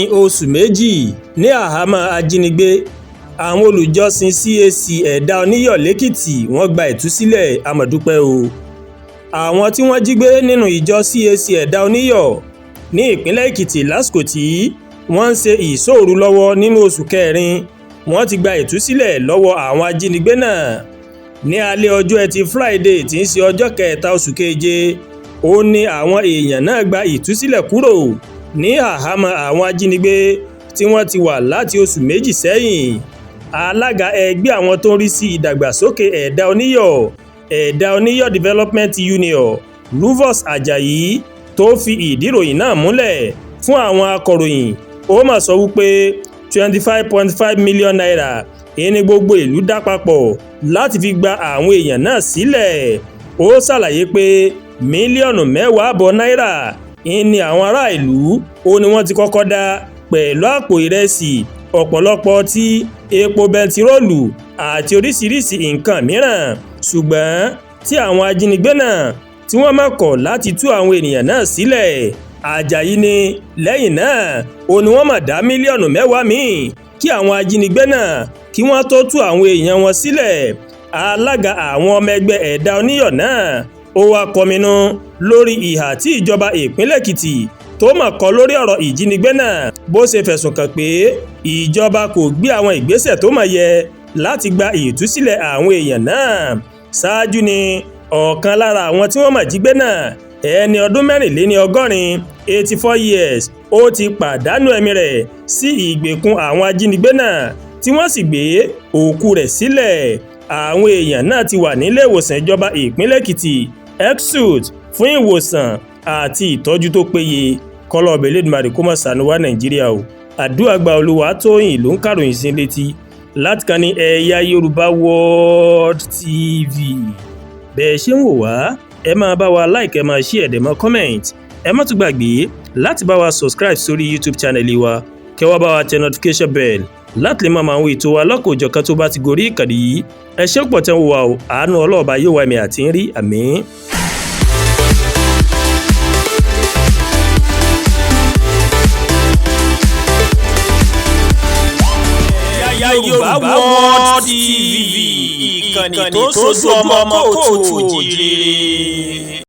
Yìn Oṣù Méjì ní Àhámọ Ajínigbé. Àwọn olùjọ Sìn Cac Eda Oniyo l'Ekiti wọ́n gba ìtúsílẹ̀ àmọ̀dúpẹ́ o. Àwọn tí wọ́n jí gbé nínú ìjọ Cac Eda Oniyo ní ìpínlẹ̀ Ekiti lásìkò tí wọ́n ń ṣe ìṣọ́òru lọ́wọ́ nínú oṣù kẹrin wọ́n ti gba ìtúsílẹ̀ lọ́wọ́ àwọn ajínigbé náà. Ní alẹ́ ọjọ́ Ẹtì Friday tí ń ṣe ọjọ́ kẹta oṣù keje ó ní àwọn èèyàn náà gba ìtúsílẹ̀ kúrò ní àhámọ́ àwọn ajínigbé tí wọ́n ti wà láti oṣù méjì sẹ́yìn. Alága ẹgbẹ́ àwọn tó ń rí sí ìdàgbàsókè Eda Oniyo, Eda Oniyo Development Union, Rufus Ajayi tó fi ìdí ìròyìn náà múlẹ̀ fún àwọn akọ̀ròyìn ó mà sọ wípé 25.5 million naira ní gbogbo ìlú dá papọ̀ láti fi gba àwọn èèyàn náà sílẹ̀. Ó ṣàlàyé pé mílíọ̀nù 10.5 náírà ní àwọn ará ìlú ó ní wọ́n ti kọ́kọ́ dá pẹ̀lú àpò ìrẹsì, ọ̀pọ̀lọpọ̀ ọtí, epo bẹntiróòlù àti oríṣiríṣi nǹkan mìíràn. Ṣùgbọ́n tí àwọn ajínigbé náà tí wọ́n máa kọ̀ láti tú àwọn ènìyàn náà sílẹ̀. Àjàyí ní lẹ́yìn náà ó ní wọ́n máa dá mílíọ̀nù 10 míì kí àwọn ajínigbé náà kí wọ́n tó tú àwọn èèyàn wọn sílẹ̀. Alága àwọn ọmọ ẹgbẹ́ Eda Oniyo náà ó wá kọminú lórí ìhà tí ìjọba ìpínlẹ̀ Ekiti tó mọ̀ kọ lórí ọ̀rọ̀ ìjínigbé náà, bó ṣe fẹ̀sùn kàn pé ìjọba kò gbé àwọn ìgbésẹ̀ tó mọ̀ yẹ láti gba ìtúsílẹ̀ àwọn èèyàn náà. Ṣáájú ni ọ̀kan lára àwọn tí wọ́n mọ̀ jí gbé náà, ẹni ọdún 84 84 years, ó ti pàdánù ẹ̀mí rẹ̀ sí ìgbèkùn àwọn ajínigbé náà tí wọ́n sì gbé òkú rẹ̀ sílẹ̀. Àwọn èèyàn náà ti wà nílé ìwòsàn ìjọba ìpínlẹ̀ Ekiti EXUT fún ìwòsàn àti ìtọ́jú tó péye. Kọ́lọ́ ọbẹ̀ Elédùmarè kó má ṣàánú wa Nàìjíríà o. Àdúrà gba Olúwatóyìn ló ń kàròyìn sí létí láti kàn ní eyayorubaworld TV. Bẹ́ẹ̀ ṣe ń wò wá ẹ máa bá wa like, ẹ máa share, ẹ máa comment. Ẹ má tún gbàgbé láti bá wa subscribe sórí YouTube channel wa, kẹ́ wá bá wa tẹ notification bell láti lè máa àwọn ètò wa lọ́kọ̀ọ́jọ̀kan tó bá ti gorí ìkànnì yìí. Ẹ ṣé pọ̀ tẹ́ ń wò wá o, àánú Ọlọ́ọ̀ba yóò wá ẹ̀mí àti ń rí, àmín. Yorùbá World TV, ìkànnì tó sojú ọmọ kóòtù òjìrè.